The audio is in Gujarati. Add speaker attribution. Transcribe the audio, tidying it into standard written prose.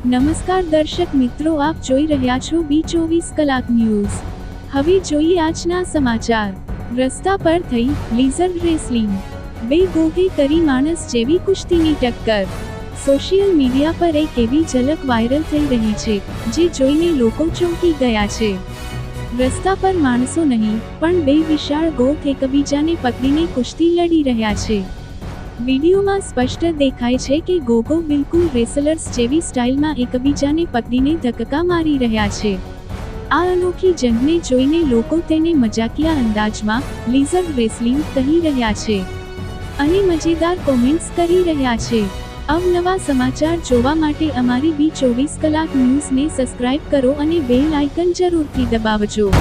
Speaker 1: નમસ્કાર દર્શક મિત્રો, આપ જોઈ રહ્યા છો B24 કલાક ન્યૂઝ। હવે જોઈએ આજના સમાચાર। રસ્તા પર થઈ લીઝર્ડ રેસલિંગ, બે ગોગે કરી માણસ જેવી કુસ્તીની ટક્કર। સોશિયલ મીડિયા પર એક એવી ઝલક વાયરલ થઈ રહી છે જે જોઈને લોકો ચોંકી ગયા છે। રસ્તા પર માણસો નહીં પણ બે વિશાળ ગોખ એકબીજાને પકડીને કુસ્તી લડી રહ્યા છે। વિડીયોમાં સ્પષ્ટ દેખાય છે કે ગોગો બિલકુલ રેસલર્સ જેવી સ્ટાઇલમાં એકબીજાને પકડીને ધક્કા મારી રહ્યા છે। આ અનોખી જંગને જોઈને લોકો તેને મજાકિયા અંદાજમાં લીઝર્ડ રેસલિંગ કહી રહ્યા છે અને મજેદાર કોમેન્ટ્સ કરી રહ્યા છે। અવનવા સમાચાર જોવા માટે અમારી B24 કલાક ન્યૂઝને સબસ્ક્રાઇબ કરો અને બેલ આઇકન જરૂરથી દબાવજો।